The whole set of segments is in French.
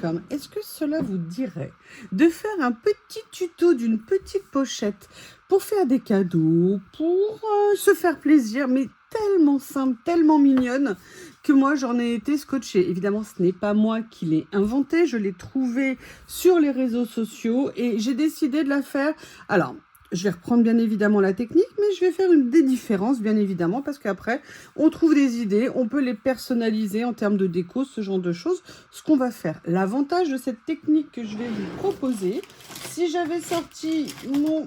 Welcome. Est-ce que cela vous dirait de faire un petit tuto d'une petite pochette pour faire des cadeaux, pour se faire plaisir, mais tellement simple, tellement mignonne que moi j'en ai été scotchée. Évidemment, ce n'est pas moi qui l'ai inventé, je l'ai trouvé sur les réseaux sociaux et j'ai décidé de la faire. Alors, je vais reprendre bien évidemment la technique, mais je vais faire des différences bien évidemment parce qu'après, on trouve des idées, on peut les personnaliser en termes de déco, ce genre de choses. Ce qu'on va faire, l'avantage de cette technique que je vais vous proposer, si j'avais sorti mon...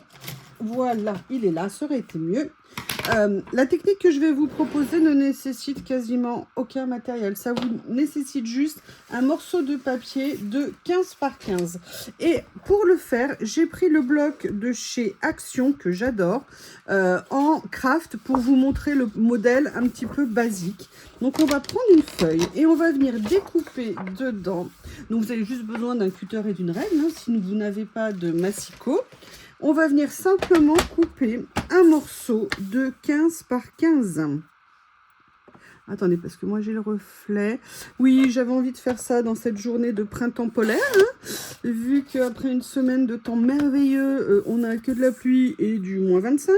Voilà, il est là, ça aurait été mieux. La technique que je vais vous proposer ne nécessite quasiment aucun matériel. Ça vous nécessite juste un morceau de papier de 15 par 15. Et pour le faire, j'ai pris le bloc de chez Action, que j'adore, en craft pour vous montrer le modèle un petit peu basique. Donc on va prendre une feuille et on va venir découper dedans. Donc vous avez juste besoin d'un cutter et d'une règle, hein, si vous n'avez pas de massicot. On va venir simplement couper un morceau de 15 par 15. Attendez, parce que moi j'ai le reflet. Oui, j'avais envie de faire ça dans cette journée de printemps polaire. Hein, vu qu'après une semaine de temps merveilleux, on n'a que de la pluie et du -25.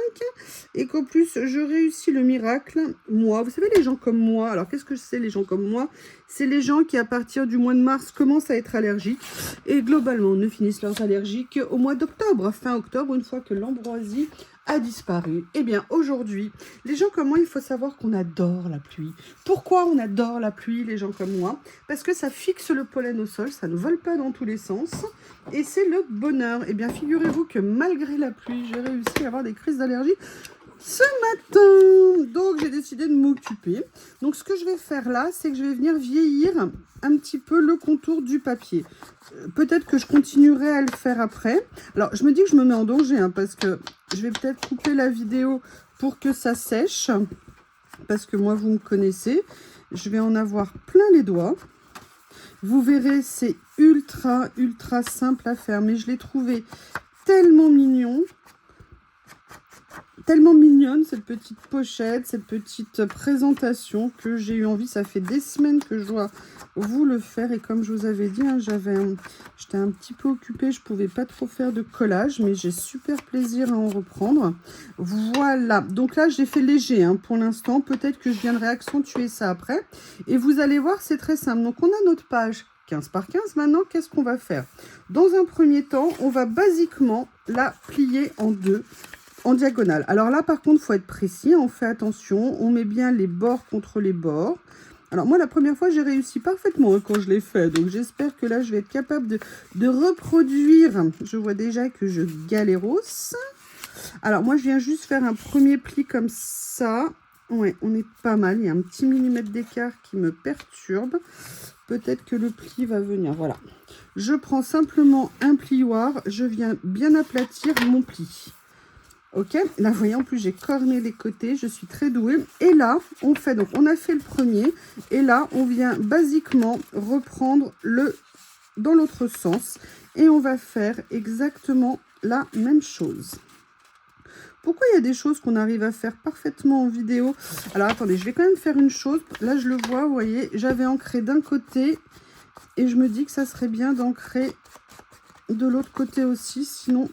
Et qu'en plus, je réussis le miracle. Moi, vous savez, les gens comme moi. Alors, qu'est-ce que c'est les gens comme moi? C'est les gens qui, à partir du mois de mars, commencent à être allergiques. Et globalement, ne finissent leurs allergies qu'au mois d'octobre. Fin octobre, une fois que l'ambroisie a disparu. Eh bien, aujourd'hui, les gens comme moi, il faut savoir qu'on adore la pluie. Pourquoi on adore la pluie, les gens comme moi? Parce que ça fixe le pollen au sol, ça ne vole pas dans tous les sens, et c'est le bonheur. Eh bien, figurez-vous que malgré la pluie, j'ai réussi à avoir des crises d'allergie ce matin. Donc, j'ai décidé de m'occuper. Donc, ce que je vais faire là, c'est que je vais venir vieillir un petit peu le contour du papier. Peut-être que je continuerai à le faire après. Alors, je me dis que je me mets en danger, hein, parce que je vais peut-être couper la vidéo pour que ça sèche. Parce que moi, vous me connaissez. Je vais en avoir plein les doigts. Vous verrez, c'est ultra simple à faire. Mais je l'ai trouvé tellement mignon. Tellement mignonne cette petite pochette, cette petite présentation que j'ai eu envie. Ça fait des semaines que je dois vous le faire. Et comme je vous avais dit, hein, j'étais un petit peu occupée. Je ne pouvais pas trop faire de collage, mais j'ai super plaisir à en reprendre. Voilà. Donc là, j'ai fait léger hein, pour l'instant. Peut-être que je viendrai accentuer ça après. Et vous allez voir, c'est très simple. Donc on a notre page 15 par 15. Maintenant, qu'est-ce qu'on va faire? Dans un premier temps, on va basiquement la plier en deux. En diagonale. Alors là, par contre, il faut être précis. On fait attention. On met bien les bords contre les bords. Alors moi, la première fois, j'ai réussi parfaitement hein, quand je l'ai fait. Donc j'espère que là, je vais être capable de reproduire. Je vois déjà que je galéros. Alors moi, je viens juste faire un premier pli comme ça. Ouais, on est pas mal. Il y a un petit millimètre d'écart qui me perturbe. Peut-être que le pli va venir. Voilà. Je prends simplement un plioir. Je viens bien aplatir mon pli. Ok, là vous voyez en plus j'ai corné les côtés, je suis très douée. Et là on fait, donc on a fait le premier et là on vient basiquement reprendre le dans l'autre sens et on va faire exactement la même chose. Pourquoi il y a des choses qu'on arrive à faire parfaitement en vidéo? Alors attendez, je vais quand même faire une chose. Là je le vois, vous voyez, j'avais ancré d'un côté et je me dis que ça serait bien d'ancrer de l'autre côté aussi, sinon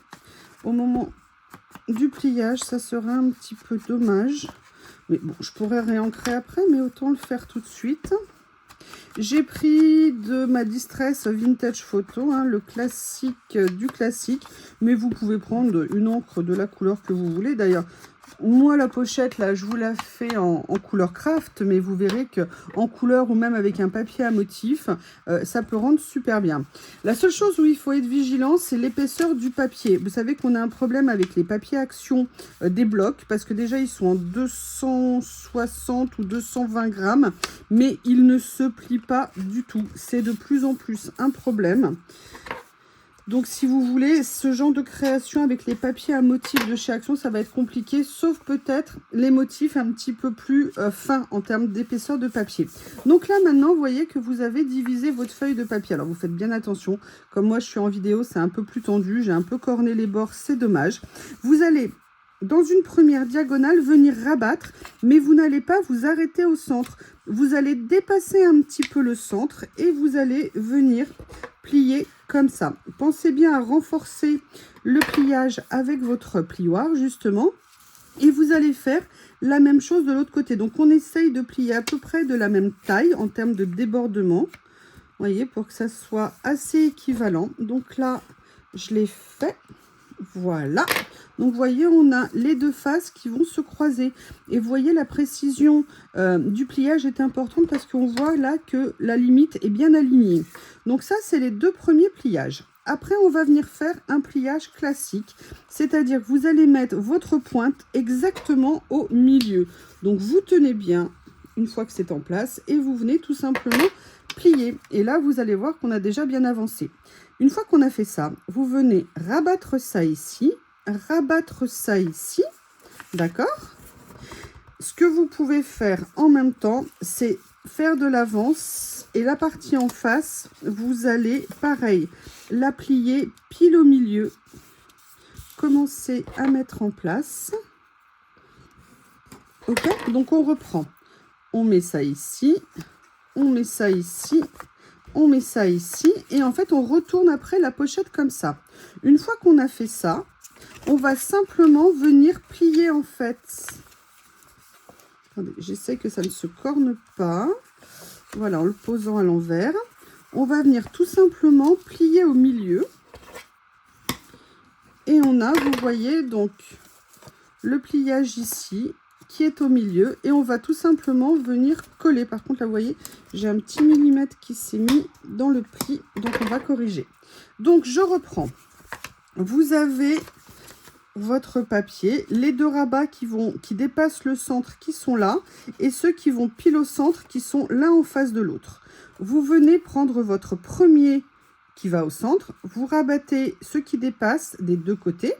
au moment du pliage, ça serait un petit peu dommage. Mais bon, je pourrais réancrer après, mais autant le faire tout de suite. J'ai pris de ma Distress Vintage Photo, hein, le classique du classique. Mais vous pouvez prendre une encre de la couleur que vous voulez. D'ailleurs, moi, la pochette, là, je vous la fais en couleur craft, mais vous verrez que en couleur ou même avec un papier à motif, ça peut rendre super bien. La seule chose où il faut être vigilant, c'est l'épaisseur du papier. Vous savez qu'on a un problème avec les papiers Action des blocs, parce que déjà, ils sont en 260 ou 220 grammes, mais ils ne se plient pas du tout. C'est de plus en plus un problème. Donc, si vous voulez, ce genre de création avec les papiers à motifs de chez Action, ça va être compliqué, sauf peut-être les motifs un petit peu plus fins en termes d'épaisseur de papier. Donc là, maintenant, vous voyez que vous avez divisé votre feuille de papier. Alors, vous faites bien attention. Comme moi, je suis en vidéo, c'est un peu plus tendu. J'ai un peu corné les bords, c'est dommage. Vous allez dans une première diagonale, venir rabattre, mais vous n'allez pas vous arrêter au centre. Vous allez dépasser un petit peu le centre et vous allez venir plier comme ça. Pensez bien à renforcer le pliage avec votre plioir, justement. Et vous allez faire la même chose de l'autre côté. Donc, on essaye de plier à peu près de la même taille en termes de débordement. Vous voyez, pour que ça soit assez équivalent. Donc là, je l'ai fait. Voilà. Donc, vous voyez, on a les deux faces qui vont se croiser. Et vous voyez, la précision du pliage est importante parce qu'on voit là que la limite est bien alignée. Donc, ça, c'est les deux premiers pliages. Après, on va venir faire un pliage classique, c'est-à-dire que vous allez mettre votre pointe exactement au milieu. Donc, vous tenez bien une fois que c'est en place et vous venez tout simplement plier. Et là, vous allez voir qu'on a déjà bien avancé. Une fois qu'on a fait ça, vous venez rabattre ça ici, d'accord? Ce que vous pouvez faire en même temps, c'est faire de l'avance et la partie en face, vous allez, pareil, la plier pile au milieu. Commencez à mettre en place. Ok, donc on reprend. On met ça ici, on met ça ici, on met ça ici. Et en fait, on retourne après la pochette comme ça. Une fois qu'on a fait ça, on va simplement venir plier en fait. Attendez, j'essaie que ça ne se corne pas. Voilà, en le posant à l'envers. On va venir tout simplement plier au milieu. Et on a, vous voyez, donc le pliage ici qui est au milieu. Et on va tout simplement venir coller. Par contre, là, vous voyez, j'ai un petit millimètre qui s'est mis dans le pli. Donc, on va corriger. Donc, je reprends. Vous avez votre papier, les deux rabats qui dépassent le centre qui sont là et ceux qui vont pile au centre qui sont l'un en face de l'autre. Vous venez prendre votre premier qui va au centre, vous rabattez ceux qui dépassent des deux côtés,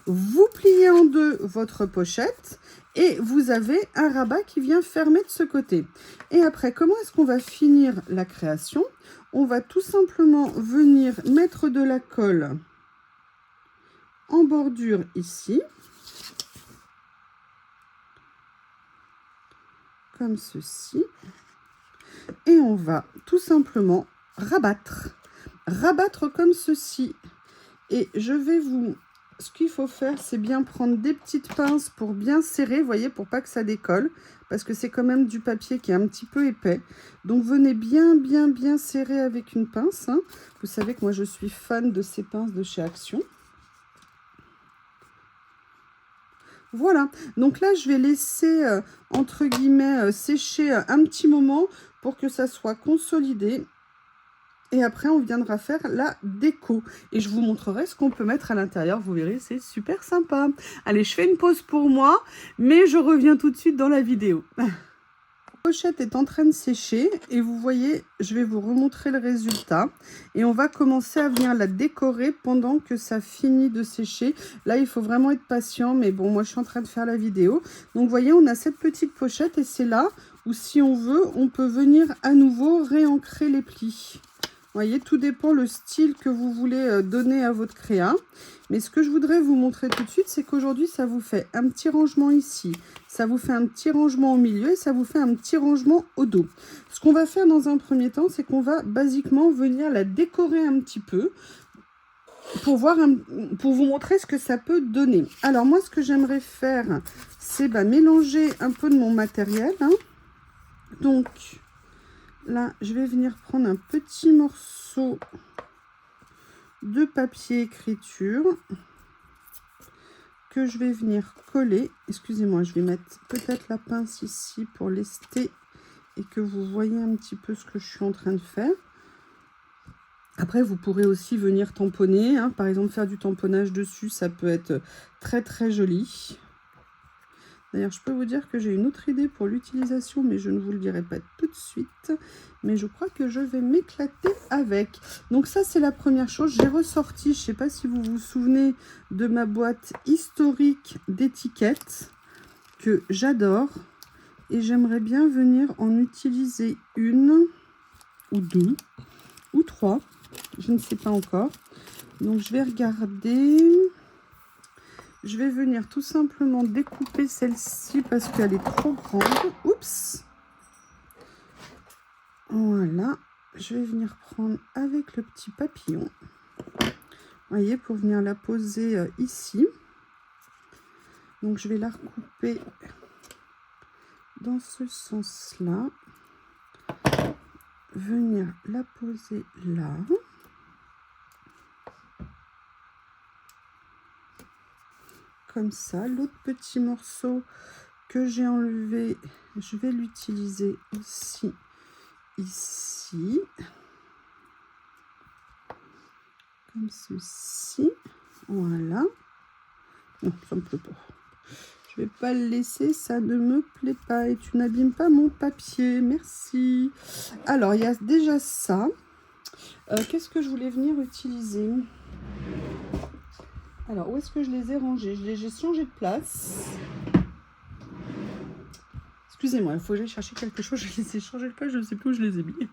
vous pliez en deux votre pochette et vous avez un rabat qui vient fermer de ce côté. Et après, comment est-ce qu'on va finir la création? On va tout simplement venir mettre de la colle en bordure ici, comme ceci, et on va tout simplement rabattre comme ceci. Et je vais vous, ce qu'il faut faire, c'est bien prendre des petites pinces pour bien serrer, vous voyez, pour pas que ça décolle, parce que c'est quand même du papier qui est un petit peu épais. Donc venez bien serrer avec une pince, hein. Vous savez que moi je suis fan de ces pinces de chez Action. Voilà, donc là, je vais laisser, entre guillemets, sécher un petit moment pour que ça soit consolidé. Et après, on viendra faire la déco. Et je vous montrerai ce qu'on peut mettre à l'intérieur. Vous verrez, c'est super sympa. Allez, je fais une pause pour moi, mais je reviens tout de suite dans la vidéo. La pochette est en train de sécher et vous voyez, je vais vous remontrer le résultat et on va commencer à venir la décorer pendant que ça finit de sécher. Là, il faut vraiment être patient, mais bon, moi je suis en train de faire la vidéo. Donc vous voyez, on a cette petite pochette et c'est là où si on veut, on peut venir à nouveau réancrer les plis. Vous voyez, tout dépend le style que vous voulez donner à votre créa. Mais ce que je voudrais vous montrer tout de suite, c'est qu'aujourd'hui, ça vous fait un petit rangement ici. Ça vous fait un petit rangement au milieu et ça vous fait un petit rangement au dos. Ce qu'on va faire dans un premier temps, c'est qu'on va basiquement venir la décorer un petit peu pour vous montrer ce que ça peut donner. Alors moi, ce que j'aimerais faire, c'est mélanger un peu de mon matériel, hein. Donc là, je vais venir prendre un petit morceau de papier écriture que je vais venir coller. Excusez-moi, je vais mettre peut-être la pince ici pour lester et que vous voyez un petit peu ce que je suis en train de faire. Après, vous pourrez aussi venir tamponner, hein. Par exemple, faire du tamponnage dessus, ça peut être très joli. D'ailleurs, je peux vous dire que j'ai une autre idée pour l'utilisation, mais je ne vous le dirai pas tout de suite. Mais je crois que je vais m'éclater avec. Donc ça, c'est la première chose. J'ai ressorti, je ne sais pas si vous vous souvenez de ma boîte historique d'étiquettes que j'adore. Et j'aimerais bien venir en utiliser une ou deux ou trois. Je ne sais pas encore. Donc je vais regarder. Je vais venir tout simplement découper celle-ci parce qu'elle est trop grande. Oups! Voilà. Je vais venir prendre avec le petit papillon. Vous voyez, pour venir la poser ici. Donc, je vais la recouper dans ce sens-là. Venir la poser là. Comme ça. L'autre petit morceau que j'ai enlevé, je vais l'utiliser aussi ici. Comme ceci. Voilà. Non, ça me plaît pas. Je vais pas le laisser, ça ne me plaît pas. Et tu n'abîmes pas mon papier. Merci. Alors, il y a déjà ça. Qu'est-ce que je voulais venir utiliser? Alors, où est-ce que je les ai rangés? J'ai changé de place. Excusez-moi, il faut que j'aille chercher quelque chose. Je les ai changé de place, je ne sais plus où je les ai mis.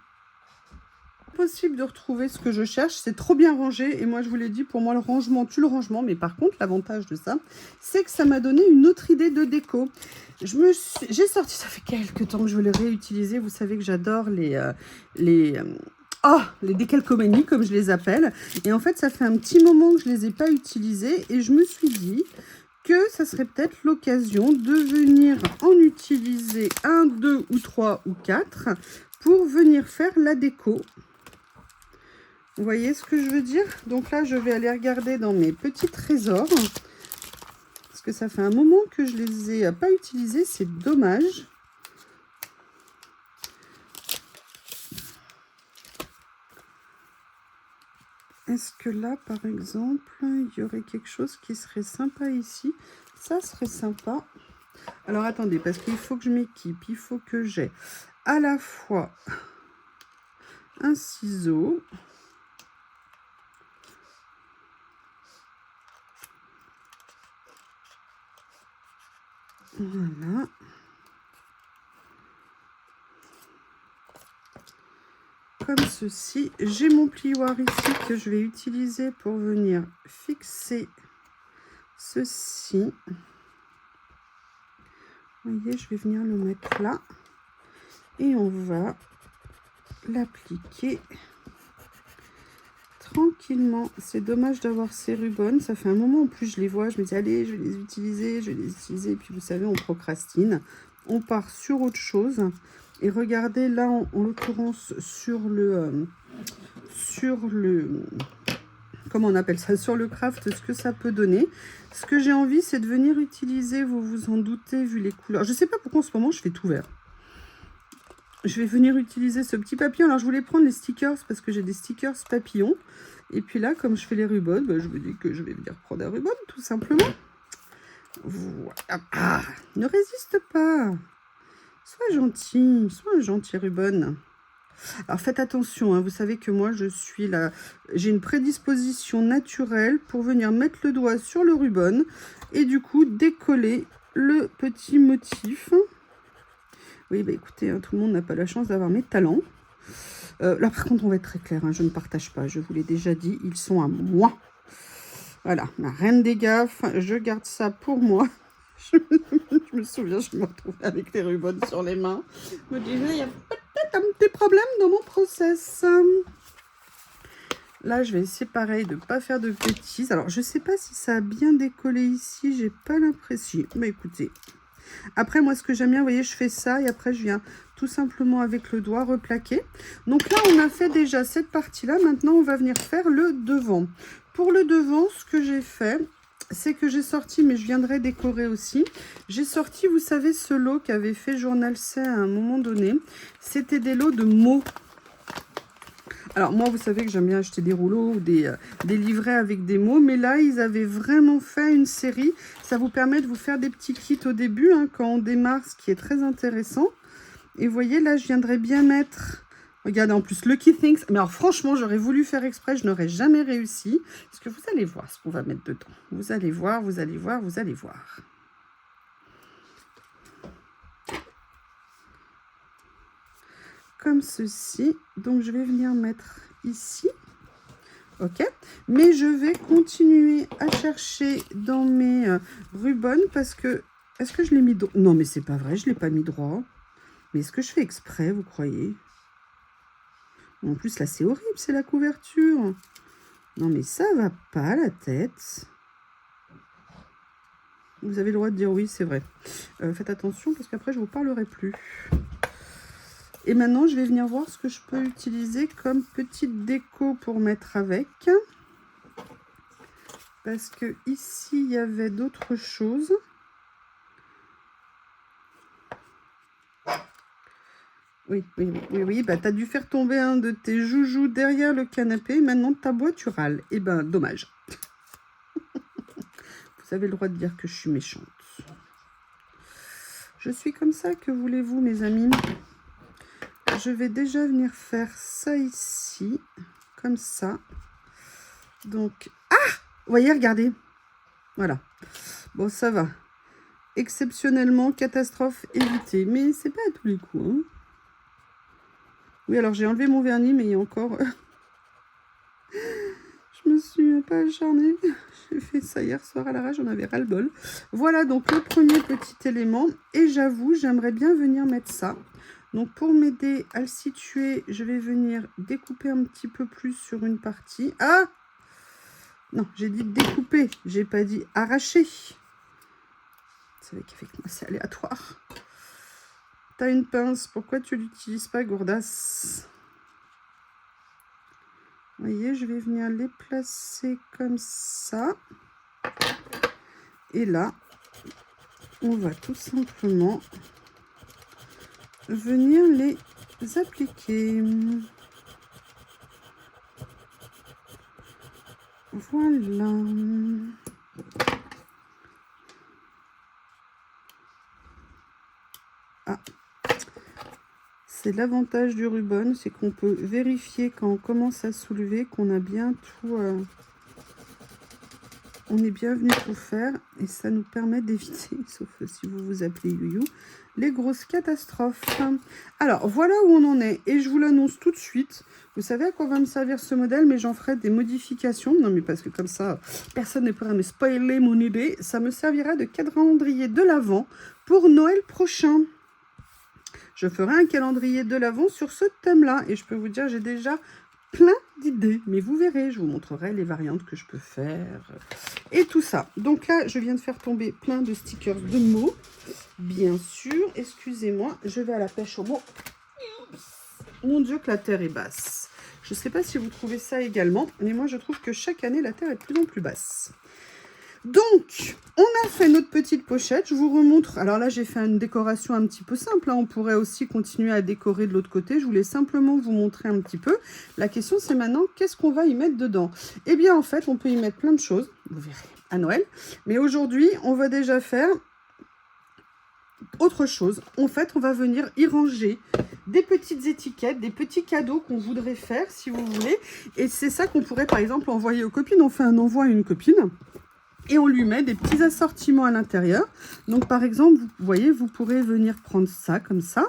Impossible de retrouver ce que je cherche, c'est trop bien rangé. Et moi, je vous l'ai dit, pour moi, le rangement tue le rangement. Mais par contre, l'avantage de ça, c'est que ça m'a donné une autre idée de déco. J'ai sorti, ça fait quelques temps que je veux les réutiliser. Vous savez que j'adore les décalcomanies, comme je les appelle. Et en fait, ça fait un petit moment que je ne les ai pas utilisés. Et je me suis dit que ça serait peut-être l'occasion de venir en utiliser 1, 2 ou 3 ou 4 pour venir faire la déco. Vous voyez ce que je veux dire? Donc là, je vais aller regarder dans mes petits trésors. Parce que ça fait un moment que je ne les ai pas utilisés. C'est dommage. Est-ce que là, par exemple, il y aurait quelque chose qui serait sympa ici? Ça serait sympa. Alors, attendez, parce qu'il faut que je m'équipe. Il faut que j'ai à la fois un ciseau. Voilà. Comme ceci. J'ai mon plioir ici que je vais utiliser pour venir fixer ceci. Vous voyez, je vais venir le mettre là. Et on va l'appliquer tranquillement. C'est dommage d'avoir ces rubans. Ça fait un moment en plus, je les vois. Je me dis, allez, je vais les utiliser, je vais les utiliser. Et puis, vous savez, on procrastine. On part sur autre chose. Et regardez, là, en l'occurrence, sur le... comment on appelle ça? Sur le craft, ce que ça peut donner. Ce que j'ai envie, c'est de venir utiliser, vous vous en doutez, vu les couleurs. Je ne sais pas pourquoi en ce moment, je fais tout vert. Je vais venir utiliser ce petit papillon. Alors, je voulais prendre les stickers parce que j'ai des stickers papillons. Et puis là, comme je fais les rubans, je me dis que je vais venir prendre un ruban, tout simplement. Voilà. Ah, ne résiste pas. Sois un gentil ruban. Alors, faites attention, hein, vous savez que moi, j'ai une prédisposition naturelle pour venir mettre le doigt sur le ruban et du coup, décoller le petit motif. Oui, bah écoutez, hein, tout le monde n'a pas la chance d'avoir mes talents. Là, par contre, on va être très clair, hein, je ne partage pas. Je vous l'ai déjà dit, ils sont à moi. Voilà, ma reine des gaffes, je garde ça pour moi. Je me souviens, je me retrouvais avec les rubans sur les mains. Je me disais, il y a peut-être un petit problème dans mon process. Là, je vais essayer pareil de ne pas faire de bêtises. Alors, je ne sais pas si ça a bien décollé ici. J'ai pas l'impression. Mais écoutez. Après, moi, ce que j'aime bien, vous voyez, je fais ça. Et après, je viens tout simplement avec le doigt replaquer. Donc là, on a fait déjà cette partie-là. Maintenant, on va venir faire le devant. Pour le devant, ce que j'ai fait, c'est que j'ai sorti, mais je viendrai décorer aussi. J'ai sorti, vous savez, ce lot qu'avait fait Journal C à un moment donné. C'était des lots de mots. Alors moi, vous savez que j'aime bien acheter des rouleaux ou des livrets avec des mots. Mais là, ils avaient vraiment fait une série. Ça vous permet de vous faire des petits kits au début, hein, quand on démarre, ce qui est très intéressant. Et vous voyez, là, je viendrais bien mettre... Regardez, en plus, Lucky Things. Mais alors, franchement, j'aurais voulu faire exprès. Je n'aurais jamais réussi. Parce que vous allez voir ce qu'on va mettre dedans. Vous allez voir, vous allez voir, vous allez voir. Comme ceci. Donc, je vais venir mettre ici. ok? Mais je vais continuer à chercher dans mes rubans parce que... Est-ce que je l'ai mis droit? Non, mais c'est pas vrai, je l'ai pas mis droit. Mais est-ce que je fais exprès, vous croyez? En plus, là, c'est horrible, c'est la couverture. Non, mais ça va pas, la tête. Vous avez le droit de dire oui, c'est vrai. Faites attention, parce qu'après, je vous parlerai plus. Et maintenant, je vais venir voir ce que je peux utiliser comme petite déco pour mettre avec. Parce que ici, il y avait d'autres choses. Oui. Bah, tu as dû faire tomber un de tes joujoux derrière le canapé. Maintenant, ta boîte, tu râles. Eh ben, dommage. Vous avez le droit de dire que je suis méchante. Je suis comme ça, que voulez-vous, mes amis? Je vais déjà venir faire ça ici. Comme ça. Donc... Ah! Vous voyez, regardez. Voilà. Bon, ça va. Exceptionnellement, catastrophe évitée. Mais c'est pas à tous les coups, hein. Oui, alors j'ai enlevé mon vernis, mais il y a encore... Je me suis pas acharnée. J'ai fait ça hier soir à l'arrache, j'en avais ras-le-bol. Voilà donc le premier petit élément. Et j'avoue, j'aimerais bien venir mettre ça. Donc pour m'aider à le situer, je vais venir découper un petit peu plus sur une partie. Ah! Non, j'ai dit découper, j'ai pas dit arracher. Vous savez qu'avec moi, c'est aléatoire. T'as une pince, pourquoi tu l'utilises pas, gourdasse? Vous voyez, je vais venir les placer comme ça. Et là, on va tout simplement venir les appliquer. Voilà. Ah. C'est l'avantage du ruban, c'est qu'on peut vérifier quand on commence à soulever qu'on a bien tout... on est bien venu tout faire et ça nous permet d'éviter, sauf si vous vous appelez Youyou, les grosses catastrophes. Alors, voilà où on en est et je vous l'annonce tout de suite. Vous savez à quoi va me servir ce modèle, mais j'en ferai des modifications. Non, mais parce que comme ça, personne ne pourra me spoiler mon idée. Ça me servira de calendrier de l'Avent pour Noël prochain. Je ferai un calendrier de l'Avent sur ce thème-là. Et je peux vous dire, j'ai déjà plein d'idées. Mais vous verrez, je vous montrerai les variantes que je peux faire. Et tout ça. Donc là, je viens de faire tomber plein de stickers de mots. Bien sûr, excusez-moi, je vais à la pêche aux mots. Mon Dieu, que la terre est basse. Je ne sais pas si vous trouvez ça également. Mais moi, je trouve que chaque année, la terre est de plus en plus basse. Donc, on a fait notre petite pochette. Je vous remontre. Alors là, j'ai fait une décoration un petit peu simple. Hein. On pourrait aussi continuer à décorer de l'autre côté. Je voulais simplement vous montrer un petit peu. La question, c'est maintenant, qu'est-ce qu'on va y mettre dedans? Eh bien, en fait, on peut y mettre plein de choses. Vous verrez à Noël. Mais aujourd'hui, on va déjà faire autre chose. En fait, on va venir y ranger des petites étiquettes, des petits cadeaux qu'on voudrait faire, si vous voulez. Et c'est ça qu'on pourrait, par exemple, envoyer aux copines. On fait un envoi à une copine. Et on lui met des petits assortiments à l'intérieur. Donc, par exemple, vous voyez, vous pourrez venir prendre ça, comme ça.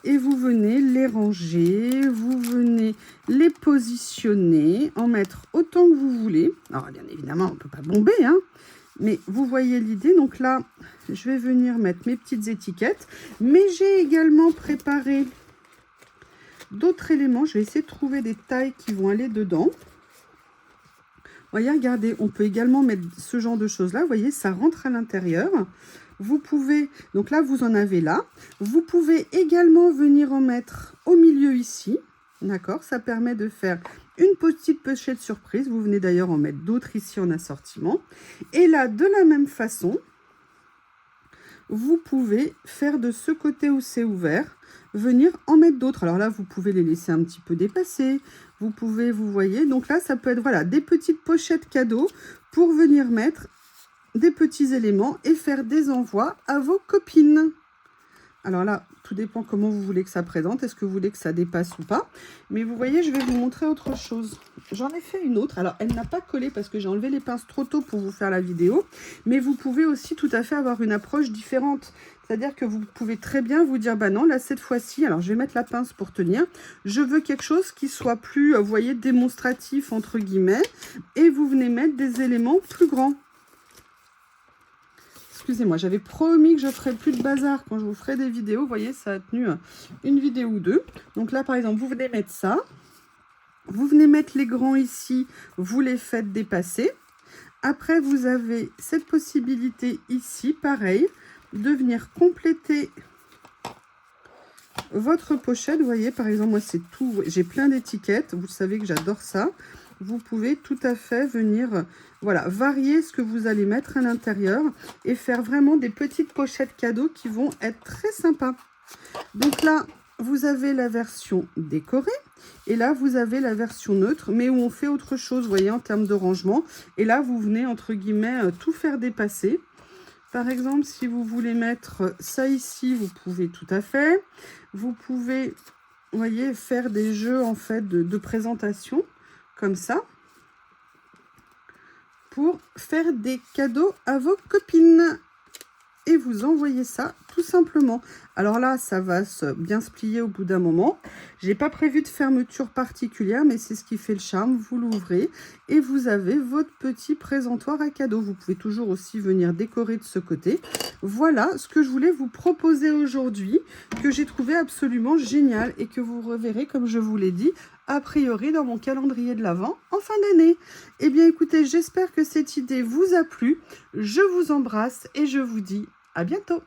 Et vous venez les ranger. Vous venez les positionner. En mettre autant que vous voulez. Alors, bien évidemment, on ne peut pas bomber, hein. Mais vous voyez l'idée. Donc là, je vais venir mettre mes petites étiquettes. Mais j'ai également préparé d'autres éléments. Je vais essayer de trouver des tailles qui vont aller dedans. Voyez, regardez, on peut également mettre ce genre de choses-là. Vous voyez, ça rentre à l'intérieur. Vous pouvez, donc là, vous en avez là. Vous pouvez également venir en mettre au milieu ici. D'accord? Ça permet de faire une petite pochette surprise. Vous venez d'ailleurs en mettre d'autres ici en assortiment. Et là, de la même façon, vous pouvez faire de ce côté où c'est ouvert, venir en mettre d'autres. Alors là, vous pouvez les laisser un petit peu dépasser. Vous pouvez, vous voyez, donc là, ça peut être voilà, des petites pochettes cadeaux pour venir mettre des petits éléments et faire des envois à vos copines. Alors là, tout dépend comment vous voulez que ça présente. Est-ce que vous voulez que ça dépasse ou pas? Mais vous voyez, je vais vous montrer autre chose. J'en ai fait une autre. Alors, elle n'a pas collé parce que j'ai enlevé les pinces trop tôt pour vous faire la vidéo. Mais vous pouvez aussi tout à fait avoir une approche différente. C'est-à-dire que vous pouvez très bien vous dire, bah non, là, cette fois-ci, alors je vais mettre la pince pour tenir. Je veux quelque chose qui soit plus, vous voyez, démonstratif, entre guillemets. Et vous venez mettre des éléments plus grands. Excusez-moi, j'avais promis que je ferais plus de bazar quand je vous ferai des vidéos. Vous voyez, ça a tenu une vidéo ou deux. Donc là, par exemple, vous venez mettre ça. Vous venez mettre les grands ici. Vous les faites dépasser. Après, vous avez cette possibilité ici, pareil, de venir compléter votre pochette. Vous voyez, par exemple, moi, c'est tout. J'ai plein d'étiquettes. Vous savez que j'adore ça. Vous pouvez tout à fait venir, voilà, varier ce que vous allez mettre à l'intérieur et faire vraiment des petites pochettes cadeaux qui vont être très sympas. Donc là, vous avez la version décorée et là, vous avez la version neutre, mais où on fait autre chose, vous voyez, en termes de rangement. Et là, vous venez, entre guillemets, tout faire dépasser. Par exemple, si vous voulez mettre ça ici, vous pouvez tout à fait. Vous pouvez, vous voyez, faire des jeux, en fait, de présentation. Comme ça, pour faire des cadeaux à vos copines. Et vous envoyez ça tout simplement. Alors là, ça va bien se plier au bout d'un moment. J'ai pas prévu de fermeture particulière, mais c'est ce qui fait le charme. Vous l'ouvrez et vous avez votre petit présentoir à cadeaux. Vous pouvez toujours aussi venir décorer de ce côté. Voilà ce que je voulais vous proposer aujourd'hui, que j'ai trouvé absolument génial et que vous reverrez, comme je vous l'ai dit, a priori dans mon calendrier de l'Avent en fin d'année. Eh bien écoutez, j'espère que cette idée vous a plu. Je vous embrasse et je vous dis à bientôt.